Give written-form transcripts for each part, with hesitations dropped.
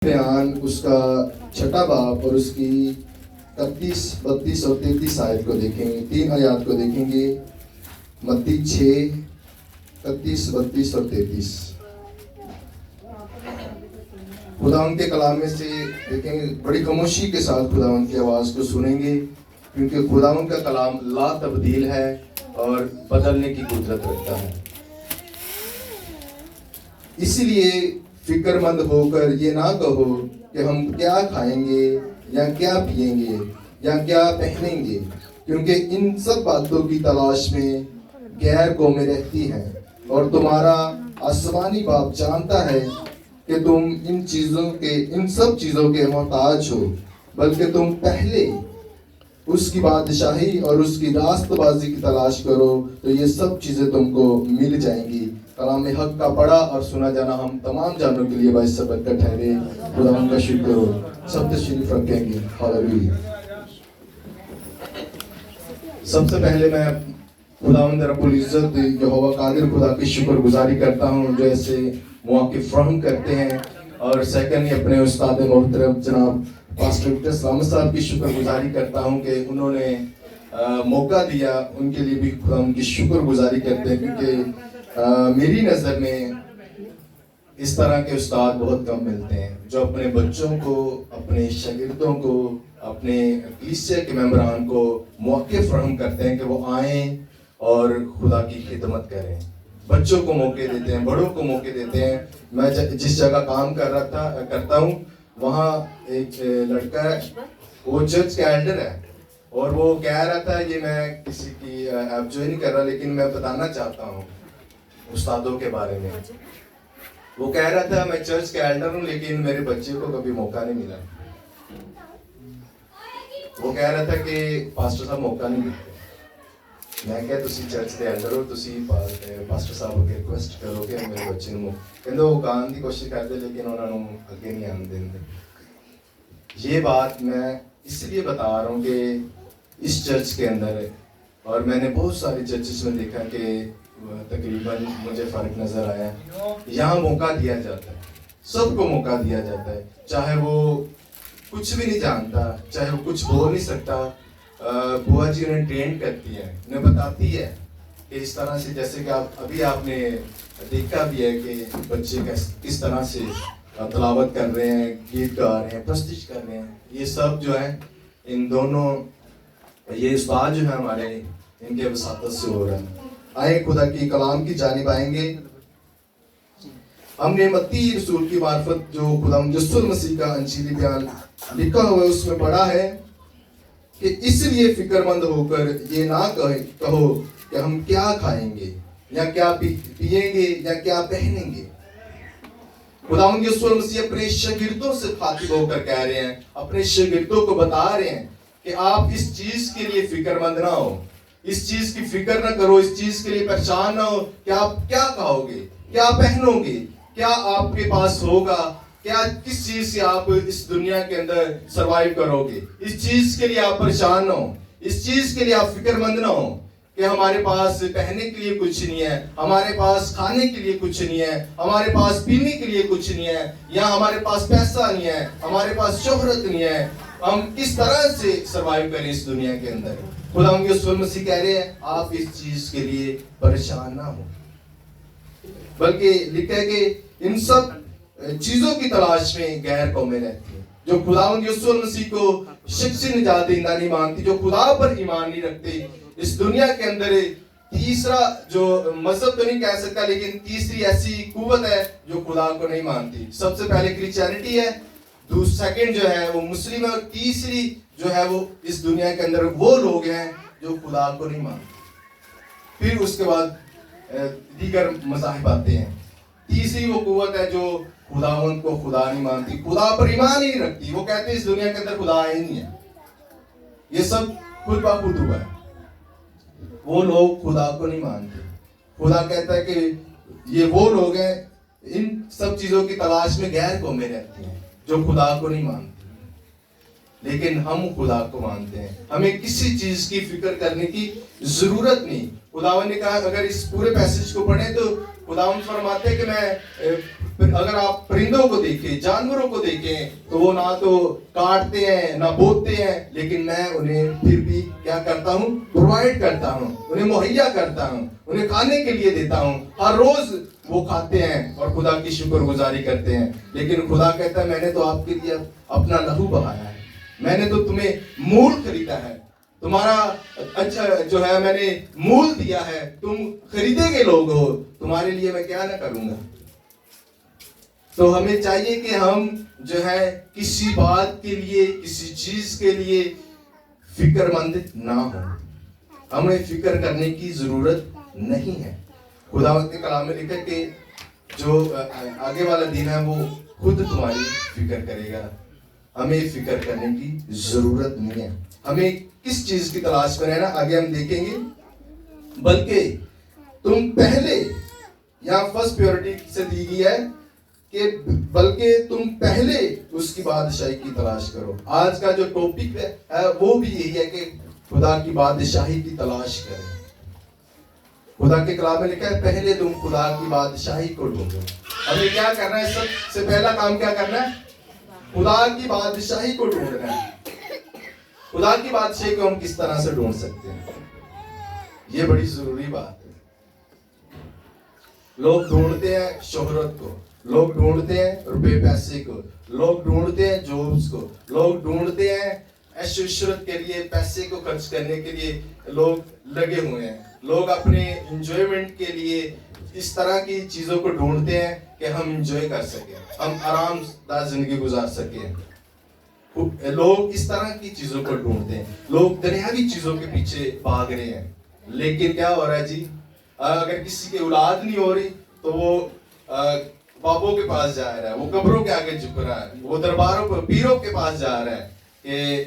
बयान उसका छठा बाब और उसकी 31, 32 और 33 आयत को देखेंगे। 3 आयत को देखेंगे, मत्ती 6, 31, 32 और 33। खुदावंद के कलाम में से देखेंगे, बड़ी खामोशी के साथ खुदावंद की आवाज़ को सुनेंगे, क्योंकि खुदावंद का कलाम ला तब्दील है और बदलने की कुदरत रखता है। इसलिए फिक्रमंद होकर ये ना कहो कि हम क्या खाएंगे या क्या पिएंगे या क्या पहनेंगे, क्योंकि इन सब बातों की तलाश में गैर कौमें रहती हैं, और तुम्हारा आसमानी बाप जानता है कि तुम इन सब चीज़ों के मोहताज हो। बल्कि तुम पहले उसकी बादशाही और उसकी रास्तबाजी की तलाश करो, तो ये सब चीज़ें तुमको मिल जाएंगी। कलाम हक का पढ़ा और सुना जाना हम तमाम जानों के लिए बाइस सबक का ठहरे। खुदा उनका शुक्र हो। सब तशरीफ रखेंगे। हालेलुया। सबसे पहले मैं खुदावंद रब्बुल इज्जत यहोवा कादिर खुदा की शुक्रगुजारी करता हूँ जो ऐसे मौके फराहम करते हैं, और सेकंड अपने उस्ताद मोहतरम जनाब पास्टर विक्टर सलामत साहब की शुक्रगुजारी करता हूँ कि उन्होंने मौका दिया। उनके लिए भी खुदा उनकी शुक्रगुजारी करते हैं, क्योंकि मेरी नज़र में इस तरह के उस्ताद बहुत कम मिलते हैं जो अपने बच्चों को, अपने शागिर्दों को, अपने कलीसिया के मेंबरान को मौके फराहम करते हैं कि वो आएँ और खुदा की खिदमत करें। बच्चों को मौके देते हैं, बड़ों को मौके देते हैं। मैं जिस जगह काम करता हूँ वहाँ एक लड़का है, वो चर्च का एल्डर है, और वो कह रहा था, ये मैं किसी की ऐप जो नहीं कर रहा, लेकिन मैं बताना चाहता हूँ उस्तादों के बारे में। वो कह रहा था, मैं चर्च का एल्डर हूँ लेकिन मेरे बच्चे को कभी मौका नहीं मिला। वो कह रहा था कि पास्टर साहब मौका नहीं मिलते। मैं क्या, तुसी चर्च के एल्डर हो, तुसी पास्टर साहब के रिक्वेस्ट करोगे मेरे बच्चे ਨੂੰ ਕਹਿੰਦੇ ਉਹ ਗਾਣ ਦੀ कोशिश करते लेकिन उन्होंने आगे नहीं आने देंगे। ये बात मैं इसलिए बता रहा हूँ कि इस चर्च के अंदर, और मैंने बहुत सारे चर्चेस में देखा कि तकरीबन मुझे फ़र्क नज़र आया, यहाँ मौका दिया जाता है, सबको मौका दिया जाता है, चाहे वो कुछ भी नहीं जानता, चाहे वो कुछ बोल नहीं सकता। बुआ जी उन्हें ट्रेन करती है, उन्हें बताती है कि इस तरह से, जैसे कि अभी आपने देखा भी है कि बच्चे किस तरह से तलावत कर रहे हैं, गीत गा रहे हैं, प्रस्तुत कर रहे हैं। ये सब जो है इन दोनों, ये उस्ताद जो है हमारे, इनके वसातत से हो रहा है। आए खुदा की कलाम की जानिब आएंगे। हमने मत्ती रसूल की मार्फत जो खुदा यीशु मसीह का अंजीली बयान लिखा हुआ है उसमें पढ़ा है कि इसलिए फिक्रमंद होकर ये ना कहो कि हम क्या खाएंगे या क्या पिएंगे या क्या पहनेंगे। खुदावंद यीशु मसीह अपने शागिर्दों से खातिब होकर कह रहे हैं, अपने शागिर्दों को बता रहे हैं कि आप इस चीज के लिए फिक्रमंद ना हो, इस चीज की फिक्र ना करो, इस चीज के लिए परेशान ना हो कि आप क्या खाओगे, क्या पहनोगे, क्या आपके पास होगा, क्या किस चीज से आप इस दुनिया के अंदर सरवाइव करोगे। इस चीज के लिए आप परेशान ना हो, इस चीज के लिए आप फिक्रमंद ना हो कि हमारे पास पहनने के लिए कुछ नहीं है, हमारे पास खाने के लिए कुछ नहीं है, हमारे पास पीने के लिए कुछ नहीं है, या हमारे पास पैसा नहीं है, हमारे पास शोहरत नहीं है, हम किस तरह से सरवाइव करें इस दुनिया के अंदर। खुदा यीशु मसीह कह रहे हैं, आप इस चीज के लिए परेशान ना हो, बल्कि लिखा है कि इन सब चीजों की तलाश में गैर कौमें रहती हैं जो खुदावंद यीशु मसीह को शख्सी निजात देना नहीं मानती, जो खुदा पर ईमान नहीं रखते। इस दुनिया के अंदर तीसरा जो मजहब तो नहीं कह सकता, लेकिन तीसरी ऐसी कुव्वत है जो खुदा को नहीं मानती। सबसे पहले क्रिश्चियनिटी है, सेकंड जो है वो मुस्लिम है, और तीसरी जो है वो इस दुनिया के अंदर वो लोग हैं जो खुदा को नहीं मानते। फिर उसके बाद दीगर मज़ाहिब आते हैं। तीसरी वो कुव्वत है जो खुदावंद को खुदा नहीं मानती, खुदा पर ईमान ही नहीं रखती। वो कहते हैं इस दुनिया के अंदर खुदा ही नहीं है। ये सब खुद ब खुद हुआ है। वो लोग खुदा को नहीं मानते। खुदा कहता है कि ये वो लोग हैं, इन सब चीजों की तलाश में गैर कौमें रहती हैं जो खुदा को नहीं मानती। لیکن ہم خدا کو مانتے ہیں. ہمیں کسی چیز کی فکر کرنے کی ضرورت نہیں. خداوند نے کہا اگر اس پورے پیسج کو پڑھیں تو خداوند فرماتے ہیں کہ میں اگر آپ پرندوں کو دیکھیں, جانوروں کو دیکھیں تو وہ نہ تو کاٹتے ہیں نہ بوتے ہیں, لیکن میں انہیں پھر بھی کیا کرتا ہوں, پرووائڈ کرتا ہوں, انہیں مہیا کرتا ہوں, انہیں کھانے کے لیے دیتا ہوں. ہر روز وہ کھاتے ہیں اور خدا کی شکر گزاری کرتے ہیں. لیکن خدا کہتا ہے میں نے تو آپ کے لیے اپنا لہو بہایا ہے, میں نے تو تمہیں مول خریدا ہے, تمہارا اچھا جو ہے میں نے مول دیا ہے, تم خریدے گئے لوگ ہو, تمہارے لیے میں کیا نہ کروں گا. تو ہمیں چاہیے کہ ہم جو ہے کسی بات کے لیے, کسی چیز کے لیے فکر مند نہ ہوں. ہمیں فکر کرنے کی ضرورت نہیں ہے. خداوند کے کلام میں لکھا کہ جو آگے والا دن ہے وہ خود تمہاری فکر کرے گا. ہمیں فکر کرنے کی ضرورت نہیں ہے. ہمیں کس چیز کی تلاش میں رہنا, آگے ہم دیکھیں گے. بلکہ تم پہلے, یہاں فرسٹ پیورٹی سے دی گئی ہے کہ بلکہ تم پہلے اس کی بادشاہی کی تلاش کرو. آج کا جو ٹاپک ہے وہ بھی یہی ہے کہ خدا کی بادشاہی کی تلاش کریں. خدا کے کلام میں لکھا ہے پہلے تم خدا کی بادشاہی کو ڈھونڈو. ہمیں کیا کرنا ہے, سب سے پہلا کام کیا کرنا ہے, خدا کی بادشاہی کو ڈھونڈنا ہے. خدا کی بادشاہی کو ہم کس طرح سے ڈھونڈ سکتے ہیں, یہ بڑی ضروری بات ہے. لوگ ڈھونڈتے ہیں شہرت کو, لوگ ڈھونڈتے ہیں روپے پیسے کو, لوگ ڈھونڈتے ہیں جابس کو, لوگ ڈھونڈتے ہیں عیش و عشرت کے لیے, پیسے کو خرچ کرنے کے لیے لوگ لگے ہوئے ہیں. لوگ اپنے انجوائمنٹ کے لیے اس طرح کی چیزوں کو ڈھونڈتے ہیں کہ ہم انجوائے کر سکیں, ہم آرام دہ زندگی گزار سکیں. لوگ اس طرح کی چیزوں کو ڈھونڈتے ہیں. لوگ دنیاوی چیزوں کے پیچھے بھاگ رہے ہیں. لیکن کیا ہو رہا ہے جی, اگر کسی کی اولاد نہیں ہو رہی تو وہ بابوں کے پاس جا رہا ہے, وہ قبروں کے آگے جھک رہا ہے, وہ درباروں پر پیروں کے پاس جا رہا ہے کہ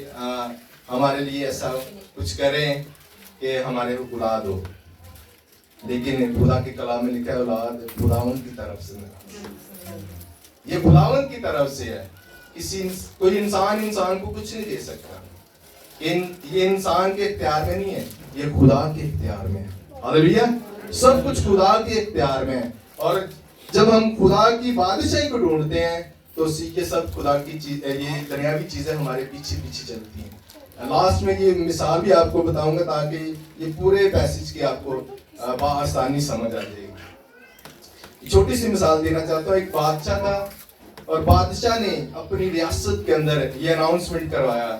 ہمارے لیے ایسا کچھ کریں کہ ہمارے اولاد ہو. لیکن خدا کے کلام میں لکھا ہے اولاد خداوند کی طرف سے, یہ خداوند کی طرف سے ہے. کوئی انسان کو کچھ نہیں دے سکتا. یہ انسان کے اختیار میں نہیں ہے, یہ خدا کے اختیار میں ہے. ہاللیلویا, سب کچھ خدا کے اختیار میں ہے. اور جب ہم خدا کی بادشاہی کو ڈھونڈتے ہیں تو یہ سب خدا کی چیز, یہ دنیاوی چیزیں ہمارے پیچھے پیچھے چلتی ہیں. لاسٹ میں یہ مثال بھی آپ کو بتاؤں گا تاکہ یہ پورے پیسج کی آپ کو بآسانی سمجھ آ جائے گی. چھوٹی سی مثال دینا چاہتا ہوں. ایک بادشاہ تھا اور بادشاہ نے اپنی ریاست کے اندر یہ اناؤنسمنٹ کروایا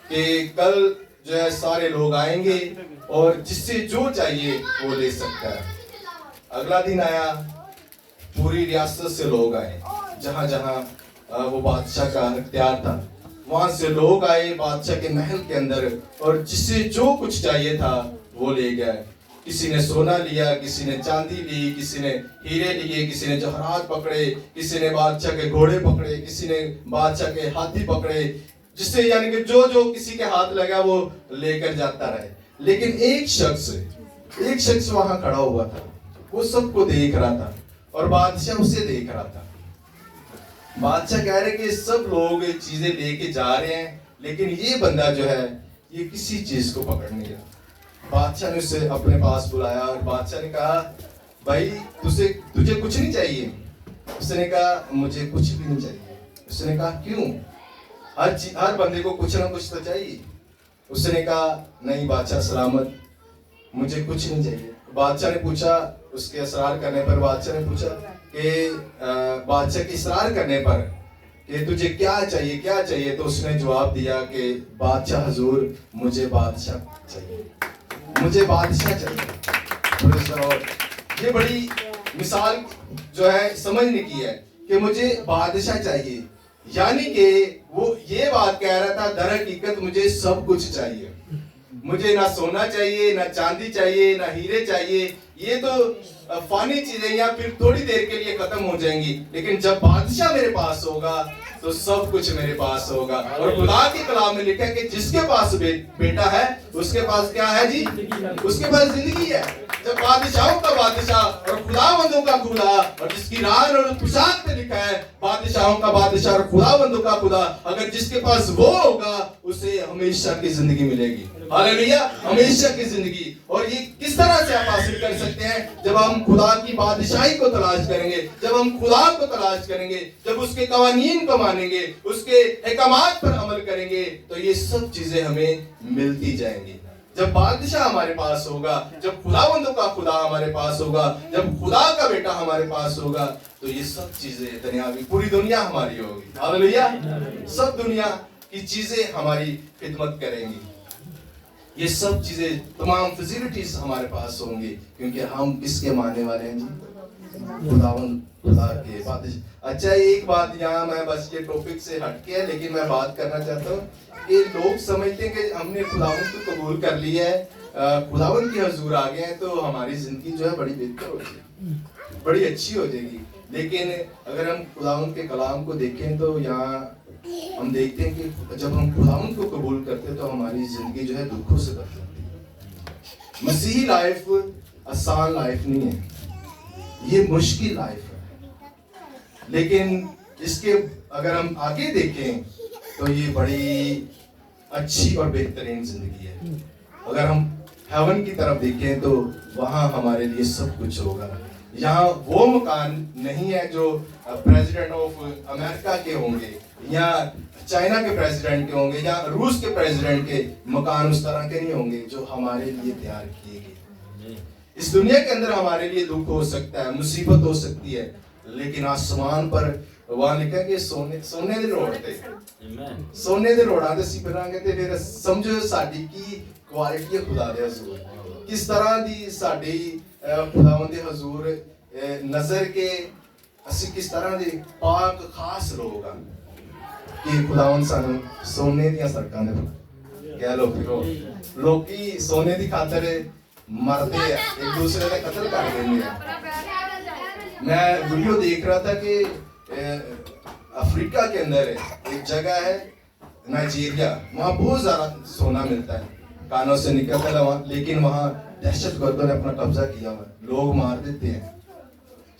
کہ کل جو ہے سارے لوگ آئیں گے اور جس سے جو چاہیے وہ لے سکتا ہے. اگلا دن آیا, پوری ریاست سے لوگ آئے, جہاں جہاں وہ بادشاہ کا اختیار تھا وہاں سے لوگ آئے بادشاہ کے محل کے اندر, اور جس سے جو کچھ چاہیے تھا وہ لے گئے. کسی نے سونا لیا, کسی نے چاندی لی, کسی نے ہیرے لیے, کسی نے جوہرات پکڑے, کسی نے بادشاہ کے گھوڑے پکڑے, کسی نے بادشاہ کے ہاتھی پکڑے, جس سے یعنی کہ جو کسی کے ہاتھ لگا وہ لے کر جاتا رہے. لیکن ایک شخص وہاں کھڑا ہوا تھا, وہ سب کو دیکھ رہا تھا اور بادشاہ اسے دیکھ رہا تھا. بادشاہ کہہ رہے کہ سب لوگ چیزیں لے کے جا رہے ہیں لیکن یہ بندہ جو ہے یہ کسی چیز کو پکڑ نہیں رہا. بادشاہ نے اسے اپنے پاس بلایا اور بادشاہ نے کہا بھائی تجھے کچھ نہیں چاہیے؟ اس نے کہا مجھے کچھ بھی نہیں چاہیے. اس نے کہا کیوں؟ ہر بندے کو کچھ نہ کچھ تو چاہیے. اس نے کہا نہیں بادشاہ سلامت, مجھے کچھ نہیں چاہیے. بادشاہ نے پوچھا, اس کے اصرار کرنے پر بادشاہ نے پوچھا کہ بادشاہ کے اصرار کرنے پر کہ تجھے کیا چاہیے, تو اس نے جواب دیا کہ بادشاہ حضور مجھے بادشاہ چاہیے. یہ بڑی مثال جو ہے سمجھنے کی ہے کہ مجھے بادشاہ چاہیے, یعنی کہ وہ یہ بات کہہ رہا تھا در حقیقت مجھے سب کچھ چاہیے. مجھے نہ سونا چاہیے, نہ چاندی چاہیے, نہ ہیرے چاہیے, یہ تو فانی چیزیں یا پھر تھوڑی دیر کے لیے ختم ہو جائیں گی. لیکن جب بادشاہ میرے پاس ہوگا تو سب کچھ میرے پاس ہوگا. اور خدا کے کلام میں لکھا ہے کہ جس کے پاس بیٹا ہے اس کے پاس کیا ہے جی؟ اس کے پاس زندگی ہے. जब बादशाहों का बादशाह और खुदावंदों का खुदा, और जिसकी रान और पोशाक पे लिखा है बादशाहों का बादशाह और खुदावंदों का खुदा, अगर जिसके पास वो होगा उसे हमेशा की जिंदगी मिलेगी। हालेलुया, हमेशा की जिंदगी। और ये किस तरह से आप हासिल कर सकते हैं? जब हम खुदा की बादशाही को तलाश करेंगे, जब हम खुदा को तलाश करेंगे, जब उसके कवानीन को मानेंगे, उसके अहकामात पर अमल करेंगे, तो ये सब चीजें हमें मिलती जाएंगी। जब बादशाह हमारे पास होगा, जब खुदावंदों का खुदा हमारे पास होगा, जब खुदा का बेटा हमारे पास होगा, तो ये सब चीजें दुनियावी, पूरी दुनिया हमारी होगी। हालेलुया, सब दुनिया की चीजें हमारी खिदमत करेंगी। ये सब चीजें, तमाम फैसिलिटीज हमारे पास होंगी, क्योंकि हम किसके मानने वाले हैं जी? खुदावंद, खुदा के बादशाह। अच्छा, एक बात यहाँ, मैं बस ये टॉपिक से हटके है, लेकिन मैं बात करना चाहता हूँ कि लोग समझते हैं कि हमने खुदावंद को कबूल कर लिया है, खुदावंद के हजूर आ गए हैं, तो हमारी जिंदगी जो है बड़ी बेहतर हो जाएगी, बड़ी अच्छी हो जाएगी। लेकिन अगर हम खुदावंद के कलाम को देखें तो यहाँ हम देखते हैं कि जब हम खुदावंद को कबूल करते हैं तो हमारी जिंदगी जो है दुखों से भर जाती है। मसीही लाइफ आसान लाइफ नहीं है, ये मुश्किल लाइफ है। लेकिन इसके अगर हम आगे देखें तो ये बड़ी अच्छी और बेहतरीन जिंदगी है। अगर हम हेवन की तरफ देखें तो वहाँ हमारे लिए सब कुछ होगा। यहाँ वो मकान नहीं है जो प्रेसिडेंट ऑफ अमेरिका के होंगे, या चाइना के प्रेसिडेंट के होंगे, या रूस के प्रेसिडेंट के मकान उस तरह के नहीं होंगे जो हमारे लिए तैयार किए गए। इस दुनिया के अंदर हमारे लिए दुख हो सकता है, मुसीबत हो सकती है, लेकिन आसमान पर वहां लिखा है कि सोने दे रोड ते सोने दे रोडां ते ਅਸੀਂ ਫਿਰਾਂਗੇ ਤੇ ਫਿਰ ਸਮਝੋ ਸਾਡੀ ਕੀ ਕੁਆਲਿਟੀ ਹੈ ਖੁਦਾ ਦੇ ਹਜ਼ੂਰ, ਕਿਸ ਤਰ੍ਹਾਂ ਦੀ ਸਾਡੀ ਖੁਦਾਵੰਦ ਦੇ ਹਜ਼ੂਰ ਨਜ਼ਰ ਕੇ ਅਸੀਂ ਕਿਸ ਤਰ੍ਹਾਂ ਦੇ ਪਾਕ ਖਾਸ ਲੋਕ ਹਾਂ ਕਿ ਖੁਦਾਵੰਦ ਸਾਨੂੰ ਸੋਨੇ ਦੀਆਂ ਸੜਕਾਂ ਦੇ ਕਹਿ ਲੋ ਫਿਰ ਲੋਕੀ ਸੋਨੇ ਦੀ ਖਾਤਰ मरते हैं, एक दूसरे का कत्ल कर देंगे। मैं वीडियो देख रहा था कि अफ्रीका के अंदर एक जगह है नाइजीरिया, वहाँ बहुत ज़्यादा सोना मिलता है, कानों से निकलता है वहाँ, लेकिन वहाँ दहशत गर्दों ने अपना कब्जा किया हुआ है, लोग मार देते हैं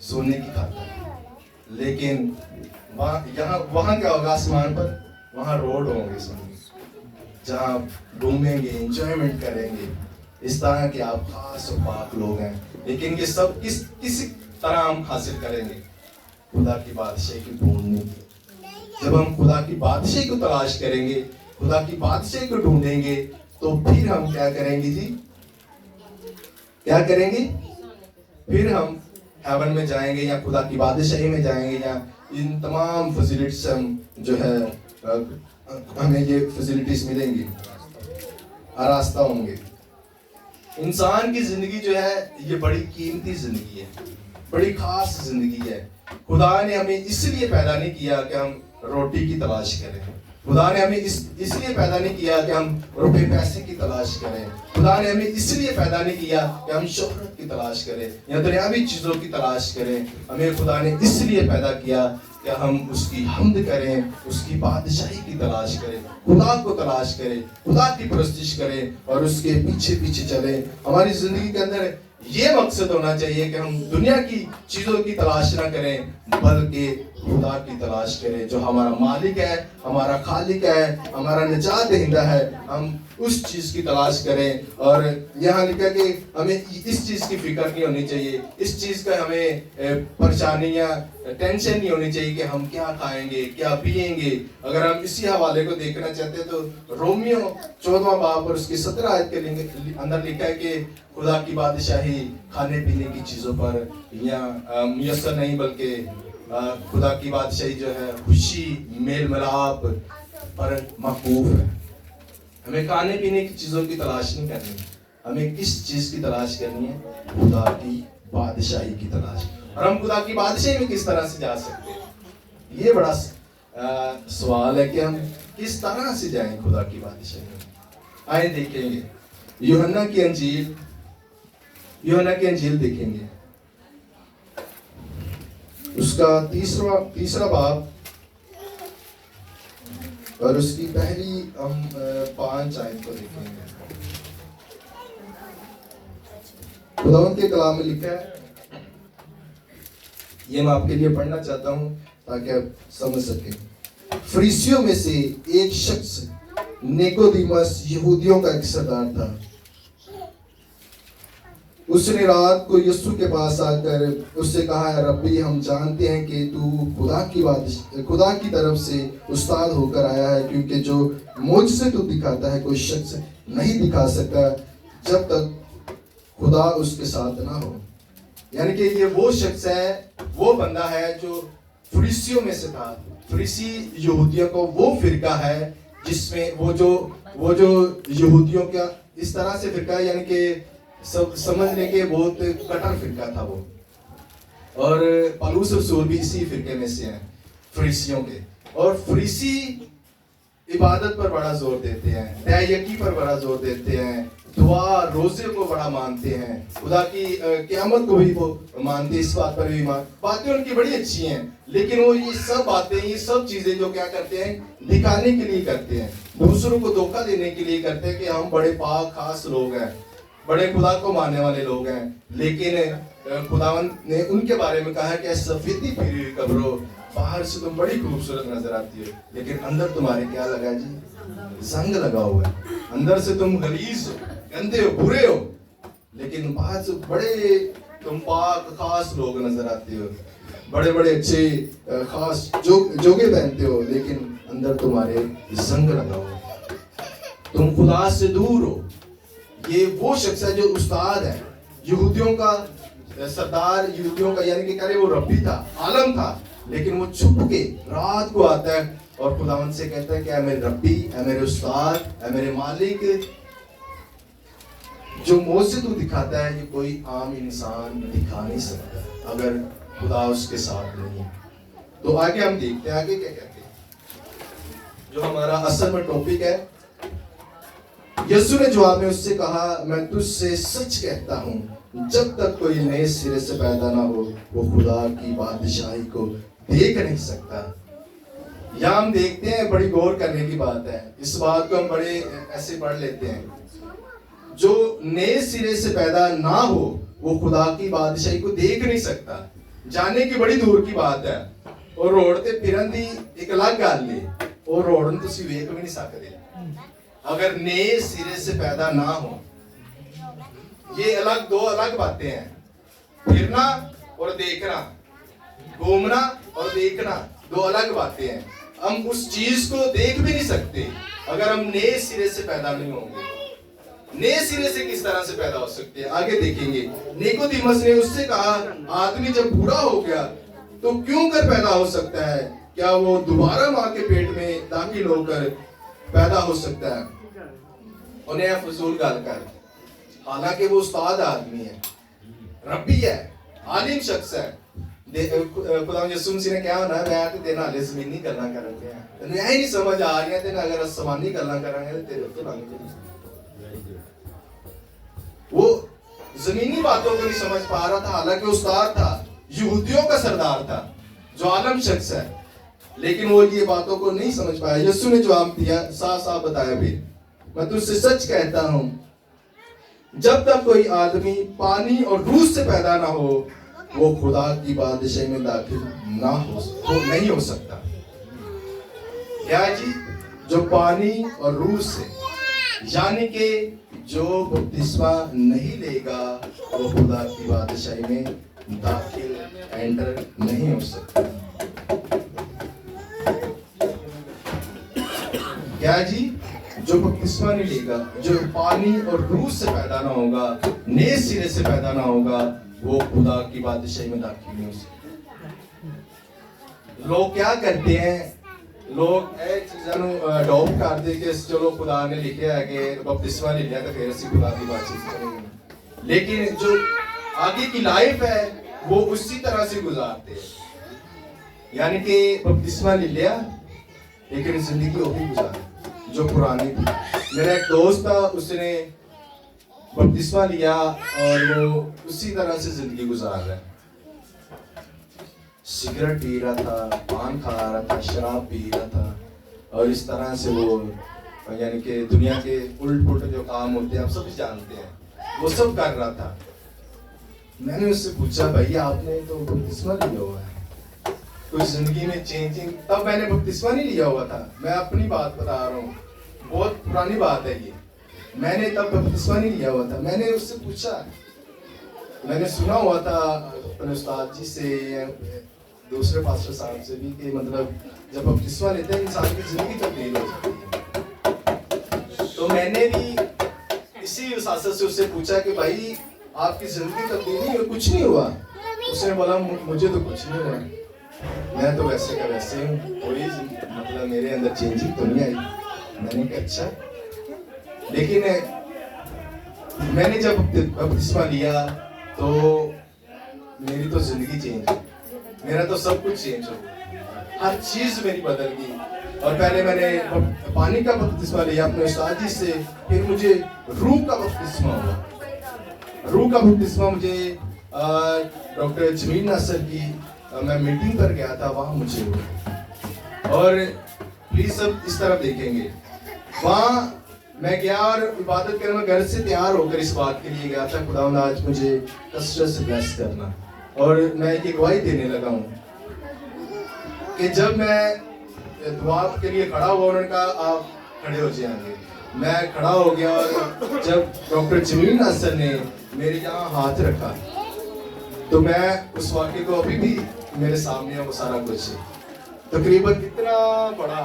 सोने की खातिर। लेकिन वहाँ क्या होगा, आसमान पर वहाँ रोड होंगे सोने, जहाँ घूमेंगे, एंजॉयमेंट करेंगे, इस तरह के आप खास और पाक लोग हैं। लेकिन ये सब किस तरह हम हासिल करेंगे? खुदा की बादशाही की ढूंढने की। जब हम खुदा की बादशाही को तलाश करेंगे, खुदा की बादशाही को ढूंढेंगे, तो फिर हम क्या करेंगे जी? क्या करेंगे? फिर हम हेवन में जाएंगे, या खुदा की बादशाही में जाएंगे, या इन तमाम फैसिलिटीज हम जो है हमें ये फैसिलिटीज मिलेंगी, रास्ता होंगे। इंसान की जिंदगी जो है ये बड़ी कीमती जिंदगी है, बड़ी खास जिंदगी है। खुदा ने हमें इसलिए पैदा नहीं किया कि हम रोटी की तलाश करें, खुदा ने हमें इसलिए पैदा नहीं किया कि हम रुपए पैसे की तलाश करें, खुदा ने हमें इसलिए पैदा नहीं किया कि हम शोहरत की तलाश करें या दुनियावी चीजों की तलाश करें। हमें खुदा ने इसलिए पैदा किया कि हम उसकी हम्द करें, उसकी बादशाही की तलाश करें, खुदा को तलाश करें, खुदा की परस्तिश करें और उसके पीछे पीछे चलें। हमारी जिंदगी के अंदर ये मकसद होना चाहिए कि हम दुनिया की चीजों की तलाश ना करें, बल्कि खुदा की तलाश करें जो हमारा मालिक है, हमारा खालिक है, हमारा निजात दहिंदा है। हम उस चीज की तलाश करें। और यहाँ लिखा कि हमें इस चीज की फिक्र नहीं होनी चाहिए, इस चीज का हमें परेशानी या टेंशन नहीं होनी चाहिए कि हम क्या खाएंगे, क्या पिएंगे। अगर हम इसी हवाले को देखना चाहते हैं तो रोमियो 14वां बाब और उसकी 17 आयत के अंदर लिखा है कि खुदा की बादशाही खाने पीने की चीजों पर या मुयस्सर नहीं, बल्कि खुदा की बादशाही जो है खुशी मेल मिलाप पर मकूफ है। हमें खाने पीने की चीजों की तलाश नहीं करनी, हमें किस चीज की तलाश करनी है? खुदा की बादशाही की तलाश। और हम खुदा की बादशाही में किस तरह से जा सकते हैं? ये बड़ा सवाल है कि हम किस तरह से जाएं खुदा की बादशाही में। आए देखेंगे यूहन्ना की अंजील देखेंगे, उसका तीसरा बाब और उसकी पहली हम 5 आयत को देखेंगे। खुदावंद के कलाम में लिखा है, ये मैं आपके लिए पढ़ना चाहता हूं ताकि आप समझ सकें। फरीसियों में से एक शख्स निकोदेमस यहूदियों का एक सरदार था। उसने रात को यीशु के पास आकर उससे कहा, रब्बी, हम जानते हैं कि तू खुदा की तरफ से उस्ताद होकर आया है, क्योंकि जो मुझसे तू दिखाता है कोई शख्स नहीं दिखा सकता जब तक खुदा उसके साथ ना हो। यानी कि ये वो शख्स है, वो बंदा है जो फरीसियों में से था। फरीसी यहूदियों को वो फिरका है जिसमें वो जो यहूदियों का इस तरह से फिरका है, यानी कि सब समझने के बहुत कट्टर फिरका था वो। और पौलुस रसूल भी इसी फिरके में से हैं, फरीसियों के। और फरीसी इबादत पर बड़ा जोर देते हैं, न्यायकी पर बड़ा जोर देते हैं, दुआ रोजे को बड़ा मानते हैं, खुदा की क़यामत को भी वो मानते हैं, इस बात पर भी बातें उनकी बड़ी अच्छी हैं। लेकिन वो ये सब बातें, ये सब चीजें जो क्या करते हैं, दिखाने के लिए करते हैं, दूसरों को धोखा देने के लिए करते हैं कि हम बड़े पाक खास लोग हैं, बड़े खुदा को मानने वाले लोग हैं। लेकिन खुदावंद ने उनके बारे में कहा है कि सफेदी फिरी हुई कब्रों, बाहर से तुम बड़ी खूबसूरत नजर आती हो, लेकिन अंदर तुम्हारे क्या लगा जी? जंग लगा हुआ है। अंदर से तुम गलीज हो, गंदे हो, बुरे हो, लेकिन बाहर से बड़े तुम पाक खास लोग नजर आते हो, बड़े बड़े अच्छे खास जोगे पहनते हो, लेकिन अंदर तुम्हारे जंग लगा हुआ है, तुम खुदा से दूर हो। ये वो शख्स है जो उस्ताद है, यहूदियों का सरदार, यहूदियों का, यानी कि करे वो रब्बी था, आलम था, लेकिन वो छुप के रात को आता है और खुदावंद से कहता है कि ऐ मेरे रब्बी, ऐ मेरे उस्ताद, ऐ मेरे मालिक, जो मुझसे तू दिखाता है ये कोई आम इंसान दिखा नहीं सकता अगर खुदा उसके साथ नहीं है। तो आगे हम देखते हैं आगे क्या कहते हैं, जो हमारा असल में टॉपिक है। यीशु ने जवाब में उससे कहा, मैं तुझसे सच कहता हूं, जब तक कोई नए सिरे से पैदा ना हो वो खुदा की बादशाही को देख नहीं सकता। यहाँ हम देखते हैं, बड़ी गौर करने की बात है, इस बात को हम बड़े ऐसे पढ़ लेते हैं, जो नए सिरे से पैदा ना हो वो खुदा की बादशाही को देख नहीं सकता। जानने की बड़ी दूर की बात है। और रोड़ते फिरन दी एक अलग गल है, और रोड़न तुसी वेख भी नहीं सकते अगर नए सिरे से पैदा ना हो। ये दो अलग बातें हैं, फिरना और देखना, घूमना और देखना दो अलग बातें हैं। हम उस चीज को देख भी नहीं सकते अगर हम नए सिरे से पैदा नहीं होंगे। नए सिरे से किस तरह से पैदा हो सकते हैं आगे देखेंगे। निकोदेमस ने उससे कहा, आदमी जब बूढ़ा हो गया तो क्यों कर पैदा हो सकता है? क्या वो दोबारा माँ के पेट में दाखिल होकर पैदा हो सकता है? उन्हें फजूल गाल कर, हालांकि वो उस्ताद आदमी है, रब्बी है, आलिम शख्स है। खुदा यीशु मसीह ने क्या होना है, मैं तो तेरे नाले ज़मीनी गल्लां करके हैं, तैनूं यही नहीं समझ आ रही है, तेरे अगर आसमानी गल्लां करांगे तो तेरे तो लंघ जाएगी। वो जमीनी बातों को नहीं समझ पा रहा था, हालांकि उस्ताद था, यहूदियों का सरदार था, जो आलम शख्स है, लेकिन वो ये बातों को नहीं समझ पाया। यीशु ने जवाब दिया, साफ साफ बताया, भी मैं तुझसे सच कहता हूं, जब तक कोई आदमी पानी और रूह से पैदा ना हो वो खुदा की बादशाही में दाखिल नहीं हो सकता। क्या जी? जो पानी और रूह से, यानी कि जो बपतिस्मा नहीं लेगा वो खुदा की बादशाही में दाखिल एंटर नहीं हो सकता। क्या जी? जो बपतिस्मा नहीं लेगा, जो पानी और रूह से पैदा ना होगा, नए सिरे से पैदा ना होगा, वो खुदा की बादशाही में दाखिल नहीं हो सकता। लोग क्या करते हैं, लोग ਇਹ ਚੀਜ਼ਾਂ ਨੂੰ ਅਡਾਪਟ ਕਰਦੇ ਕਿ ਚਲੋ खुदा ने लिखा है कि बपतिस्मा ले लिया तो फिर ਅਸੀਂ खुदा की बातचीत करेंगे, लेकिन जो आगे की लाइफ है वो उसी तरह से गुजारते हैं। यानी कि बपतिस्मा ले लिया लेकिन जिंदगी वही गुजारी जो पुरानी थी। मेरा एक दोस्त था, उसने बपतिस्मा लिया और वो उसी तरह से जिंदगी गुजार रहा है। सिगरेट पी रहा था, पान खा रहा था, शराब पी रहा था, और इस तरह से वो, यानी कि दुनिया के उल्ट पुल्ट जो काम होते हैं आप सभी जानते हैं, वो सब कर रहा था। मैंने उससे पूछा भैया आपने तो बपतिस्मा लिया हुआ है, कुछ जिंदगी में चेंजिंग, तब मैंने बपतिस्मा नहीं लिया हुआ था, मैं अपनी बात बता रहा हूँ, बहुत पुरानी बात है ये, मैंने तब बपतिस्मा नहीं लिया हुआ था। मैंने उससे पूछा, मैंने सुना हुआ था अपने उस्ताद जी से, दूसरे पास्टर साहब से भी, कि मतलब जब बपतिस्मा लेते हैं इंसान की जिंदगी तब्दील हो जाती है। तो मैंने भी इसी वसासत से उससे पूछा कि भाई आपकी जिंदगी तब्दील नहीं हुई, कुछ नहीं हुआ? उसने बोला मुझे तो कुछ नहीं हुआ, मैं तो वैसे का वैसे हूँ, कोई मतलब मेरे अंदर चेंजिंग तो नहीं आई। मैंने कहा अच्छा, लेकिन मैंने जब बपतिस्मा लिया तो मेरी तो जिंदगी चेंज हुई, मेरा तो सब कुछ चेंज हो गया, हर चीज मेरी बदल गई। और पहले मैंने पानी का बपतिस्मा लिया अपने उस्ताद जी से, फिर मुझे रूह का बपतिस्मा हुआ। रूह का बपतिस्मा मुझे डॉक्टर जमील नासर की मैं मीटिंग पर गया था, वहाँ मुझे हुआ। और प्लीज सब इस तरफ देखेंगे, वहाँ मैं गया और इबादत करने में घर से तैयार होकर इस बात के लिए गया था, खुदावंद आज मुझे कसरत से ब्लेस करना। और मैं एक गवाही देने लगा हूँ कि जब मैं दुआ के लिए खड़ा हुआ, उन्होंने कहा आप खड़े हो जाएंगे, मैं खड़ा हो गया। और जब डॉक्टर जमील नासर ने मेरे यहाँ हाथ रखा तो मैं उस वाक्य को अभी भी मेरे सामने है, वो सारा कुछ तकरीबन कितना बड़ा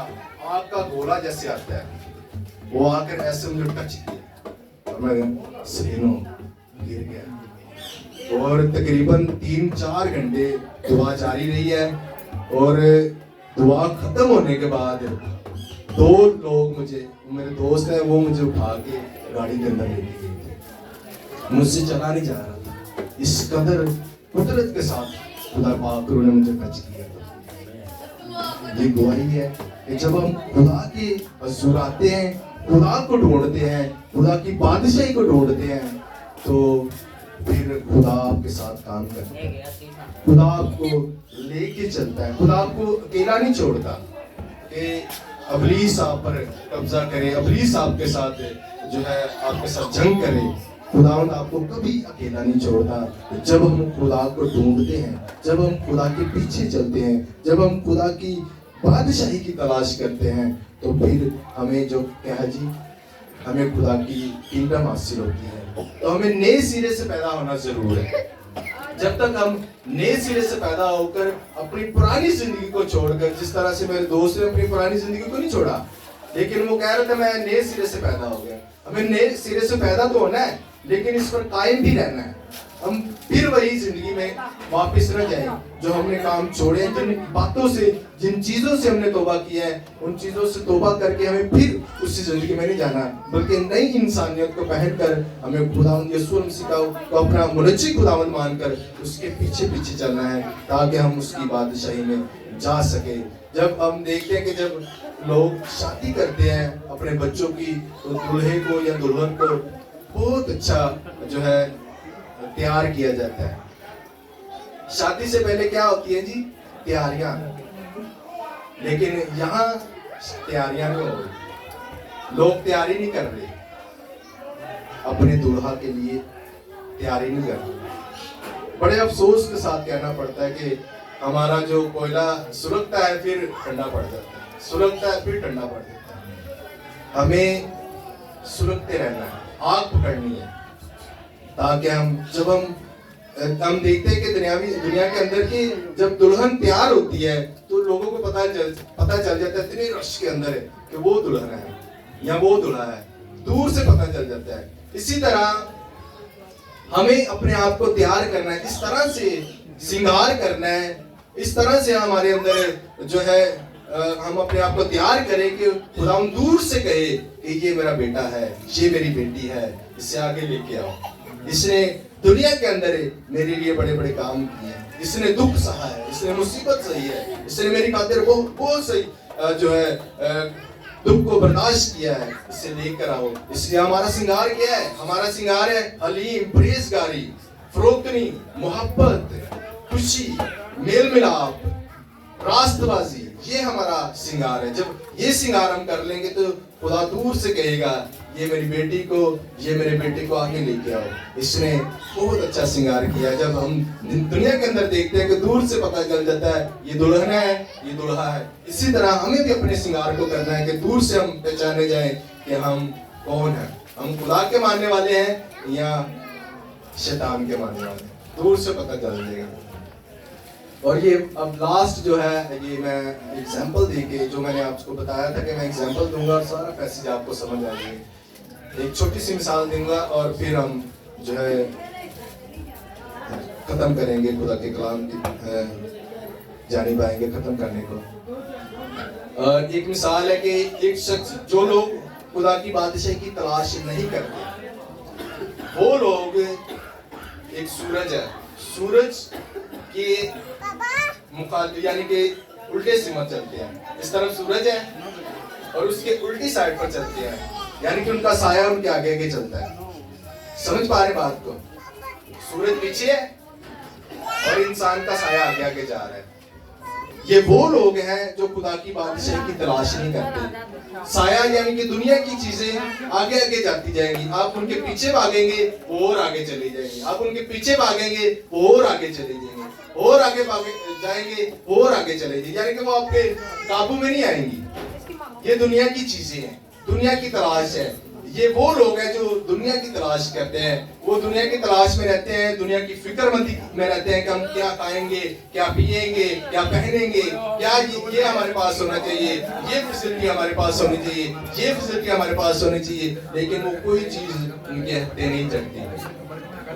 आग का गोला जैसे आता है, वो आकर ऐसे मुझे टच किया और मैं सीनों गिर गया। और तकरीबन 3-4 घंटे दुआ जारी रही है। और दुआ खत्म होने के बाद 2 लोग मुझे, मेरे दोस्त हैं, वो मुझे उठा के गाड़ी के अंदर लेके गए थे, मुझसे चला नहीं जा रहा था। इस कदर कुदरत के साथ खुदा पाक ने मुझे टच किया। ये गवाही है कि जब हम खुदा के हज़ूर आते हैं, खुदा को ढूंढते हैं, खुदा की बादशाही को ढूंढते हैं, तो फिर खुदा आपके साथ काम करता है, खुदा आपको लेके चलता है, खुदा आपको अकेला नहीं छोड़ता कि अबलीस आप पर कब्जा करे, अबलीस आपके साथ जो है आपके साथ जंग करे। खुदावंद आपको कभी अकेला नहीं छोड़ता। जब हम खुदा को ढूंढते हैं, जब हम खुदा के पीछे चलते हैं, जब हम खुदा की बादशाही की तलाश करते हैं, तो फिर हमें जो क्या है जी, हमें खुदा की किंगडम हासिल होती है। तो हमें नए सिरे से पैदा होना जरूर है। जब तक हम नए सिरे से पैदा होकर अपनी पुरानी जिंदगी को छोड़कर, जिस तरह से मेरे दोस्त ने अपनी पुरानी जिंदगी को नहीं छोड़ा, लेकिन वो कह रहे थे मैं नए सिरे से पैदा हो गया। हमें नए सिरे से पैदा तो होना है, लेकिन इस पर कायम भी रहना है। हम फिर वही जिंदगी में वापस न जाए जो हमने काम छोड़े, जिन बातों से, जिन चीजों से हमने तौबा किया है, उन चीजों से तौबा करके हमें फिर उसी जिंदगी में नहीं जाना, बल्कि नई इंसानियत को पहनकर हमें खुदावंद यीशु मसीह को अपना मुनज्जी खुदावंद मानकर उसके पीछे पीछे चलना है, ताकि हम उसकी बादशाही में जा सके। जब हम देखते हैं कि जब लोग शादी करते हैं अपने बच्चों की, तो दूल्हे को या दुल्हन को बहुत अच्छा जो है तैयार किया जाता है। शादी से पहले क्या होती है जी? तैयारियां। लेकिन यहाँ तैयारियां नहीं हो रही, लोग तैयारी नहीं कर रहे, अपने दूल्हा के लिए तैयारी नहीं कर रहे। बड़े अफसोस के साथ कहना पड़ता है कि हमारा जो कोयला सुलगता है फिर ठंडा पड़ जाता है, सुलगता है फिर ठंडा पड़ जाता है। हमें सुलगते रहना है, आग पकड़नी है, ताकि जब हम देखते हैं कि दुनिया के अंदर की जब दुल्हन तैयार होती है तो लोगों को पता चल जाता है, इतने रश के अंदर है कि वो दुल्हन है या वो दूल्हा है, दूर से पता चल जाता है। इसी तरह हमें अपने आप को तैयार करना है, इस तरह से श्रृंगार करना है, इस तरह से हमारे अंदर जो है हम अपने आप को तैयार करें कि खुदा हम दूर से कहे कि ये मेरा बेटा है, ये मेरी बेटी है, इससे आगे लेके आओ। इसने दुनिया के अंदर मेरे लिए बड़े बड़े काम किए हैं, इसने दुख सहा है, इसने मुसीबत सही है, इसने मेरी खातिर बहुत सही जो है दुख को बर्दाश्त किया है, इसे लेकर आओ। इसलिए हमारा श्रृंगार क्या है? हमारा श्रृंगार है हलीम, परहेजगारी, फरोख्तनी, मोहब्बत, खुशी, मेल मिलाप, रास्तबाजी, یہ ہمارا سنگار ہے. جب یہ سنگار ہم کر لیں گے تو خدا دور سے کہے گا یہ میری بیٹی کو, یہ میرے بیٹے کو آگے لے کے آؤ, اس نے بہت اچھا سنگار کیا. جب ہم دنیا کے اندر دیکھتے ہیں کہ دور سے پتہ چل جاتا ہے یہ دلہن ہے, یہ دلہا ہے. اسی طرح ہمیں بھی اپنے سنگار کو کرنا ہے کہ دور سے ہم پہچانے جائیں کہ ہم کون ہیں, ہم خدا کے ماننے والے ہیں یا شیطان کے ماننے والے ہیں. دور سے پتہ چل جائے گا. اور یہ اب لاسٹ جو ہے یہ میں ایگزامپل دے کے, جو میں نے آپ کو بتایا تھا کہ میں ایگزامپل دوں گا اور سارا پیسیج آپ کو سمجھ آ جائے گی. ایک چھوٹی سی مثال دوں گا اور پھر ہم جو ہے ختم کریں گے, خدا کے کلام کی جانب آئیں گے ختم کرنے کو. اور ایک مثال ہے کہ ایک شخص, جو لوگ خدا کی بادشاہی کی تلاش نہیں کرتے, وہ لوگ ایک سورج ہے, سورج کے مخالف یعنی کہ الٹے سمت چلتے ہیں. اس طرف سورج ہے اور اس کے الٹی سائڈ پر چلتے ہیں, یعنی کہ ان کا سایہ ان کے آگے آگے چلتا ہے. سمجھ پا رہے بات کو؟ سورج پیچھے ہے اور انسان کا سایہ آگے آگے جا رہا ہے. یہ وہ لوگ ہیں جو خدا کی بادشاہی کی تلاش نہیں کرتے. سایہ یعنی کہ دنیا کی چیزیں آگے آگے جاتی جائیں گی, آپ ان کے پیچھے بھاگیں گے وہ اور آگے چلی جائیں گے, آپ ان کے پیچھے بھاگیں گے وہ اور آگے چلے جائیں گے, اور آگے جائیں گے اور آگے چلے جائیں گے, یعنی کہ وہ آپ کے قابو میں نہیں آئیں گی. یہ دنیا کی چیزیں ہیں, دنیا کی تلاش ہے. یہ وہ لوگ ہیں جو دنیا کی تلاش کرتے ہیں, وہ دنیا کی تلاش میں رہتے ہیں, دنیا کی فکر مندی میں رہتے ہیں کہ ہم کیا کھائیں گے, کیا پیئیں گے, کیا پہنیں گے, کیا یہ ہمارے پاس ہونا چاہیے, یہ فیسلٹی ہمارے پاس ہونی چاہیے, یہ فیسلٹی ہمارے پاس ہونی چاہیے. لیکن وہ کوئی چیز ان کے ہاتھ نہیں چڑھتی.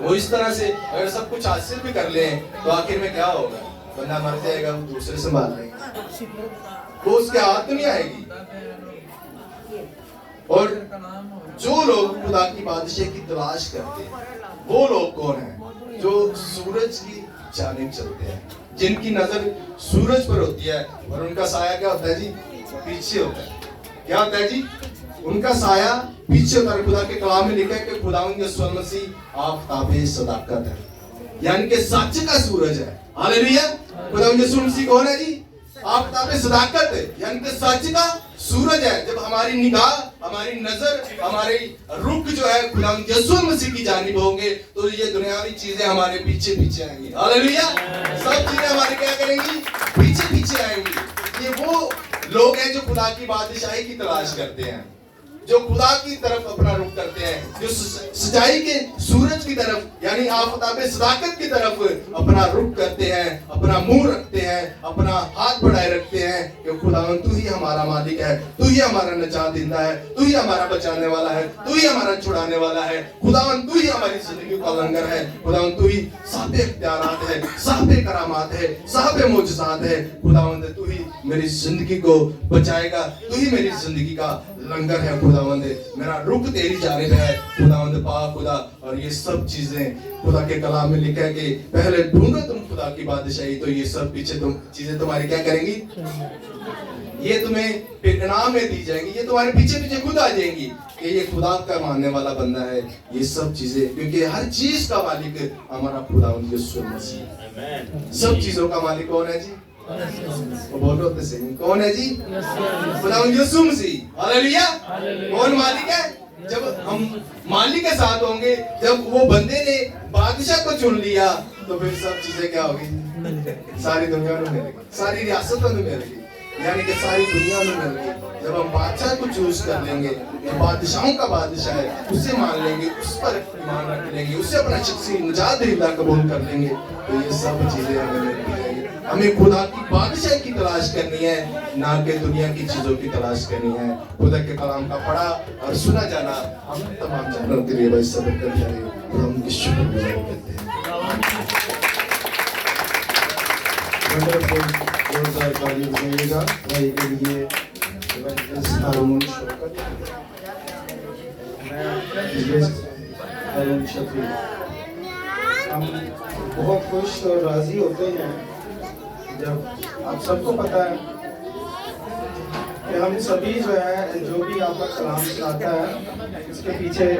وہ اس طرح سے اگر سب کچھ حاصل بھی کر لیں تو آخر میں کیا ہوگا, بندہ مر جائے گا, وہ دوسرے سنبھال لیں گے, وہ اس کے ہاتھ نہیں آئے گی. اور جو لوگ خدا کی بادشاہی کی تلاش کرتے ہیں وہ لوگ کون ہیں؟ جو سورج کی جانب چلتے ہیں, جن کی نظر سورج پر ہوتی ہے اور ان کا سایہ کیا ہوتا ہے جی؟ پیچھے ہوتا ہے. کیا ہوتا ہے جی؟ ان کا سایہ پیچھے ہوتا ہے. خدا کے کلام میں لکھا ہے کہ خداوند یسوع مسیح آفتاب صداقت ہے, یعنی کہ سچ کا سورج ہے. ہاللیلویا. خداوند یسوع مسیح کون ہے جی؟ آفتاب صداقت ہے, یعنی کہ سچ کا سورج ہے. جب ہماری نگاہ, ہماری نظر, ہماری رخ جو ہے خداوند یسوع مسیح کی جانب ہوں گے تو یہ دنیاوی چیزیں ہمارے پیچھے پیچھے آئیں گی. ہاللیلویا. سب چیزیں ہماری کیا کریں گی؟ پیچھے پیچھے آئیں گی. یہ وہ لوگ ہیں جو خدا کی بادشاہی کی تلاش کرتے ہیں, جو خدا کی طرف اپنا رخ کرتے ہیں, جو سچائی کے سورج کی طرف یعنی آفتاب صداقت کی طرف اپنا رخ کرتے ہیں, اپنا منہ رکھتے ہیں, اپنا ہاتھ بڑھائے رکھتے ہیں کہ خداوند تو ہی ہمارا مالک ہے, تو ہی ہمارا نجات دہندہ ہے, تو ہی ہمارا بچانے والا ہے, تو ہی ہمارا چھڑانے والا ہے. خداوند تو ہی ہماری زندگی کا لنگر ہے. خداوند تو ہی صاحب اختیارات ہے, صاحب کرامات ہے, صاحب معجزات ہے. خداوند تو ہی میری زندگی کو بچائے گا, تو ہی میری زندگی کا لنگر ہے. خداوند میرا رخ تیری جانب ہے. خداوند پاک خدا. اور یہ سب چیزیں خدا کے کلام میں لکھا ہے کہ پہلے ڈھونڈو تم خدا کی بادشاہی تو یہ سب پیچھے تم چیزیں تمہاری کیا کریں گی؟ یہ تمہیں پھر انعام میں دی جائیں گی, یہ تمہارے پیچھے پیچھے خود آ جائیں گی کہ یہ خدا کا ماننے والا بندہ ہے. یہ سب چیزیں, کیونکہ ہر چیز کا مالک ہمارا خداوند یسوع مسیح. سب چیزوں کا مالک کون ہے جی؟ بولو تو صحیح, کون ہے جی؟ خداوند یسوع مسیح. ہاللیلویا. کون مالک ہے؟ جب ہم مالک کے ساتھ ہوں گے, جب وہ بندے نے بادشاہ کو چن لیا تو پھر سب چیزیں کیا ہوگی؟ ساری دنیا میں ملے گی, ساری ریاستوں میں ملے گی, یعنی کہ ساری دنیا میں مل گئی. جب ہم بادشاہ کو چوز کر لیں گے, بادشاہوں کا بادشاہ ہے, اسے مان لیں گے, اس پر ایمان رکھ لیں گے, اسے اپنا شخصی نجات دہندہ قبول کر لیں گے تو یہ سب چیزیں ہمیں ملتی ہیں. ہمیں خدا کی بادشاہی کی تلاش کرنی ہے, نہ کہ دنیا کی چیزوں کی تلاش کرنی ہے. خدا کے کلام کا پڑھا اور سنا جانا ہم تمام جانوں کے لیے بھائی صبر کر جائے. ہم کی شکر گزار کرتے ہیں. زوردار تعریف دیں گا بھائی کے لیے. ہارون شوکت, ہارون شفیع. ہم بہت خوش اور راضی ہوتے ہیں جب آپ سب کو پتا ہے کہ ہم سبھی جو ہے, جو بھی آپ کا کلام سناتا ہے اس کے پیچھے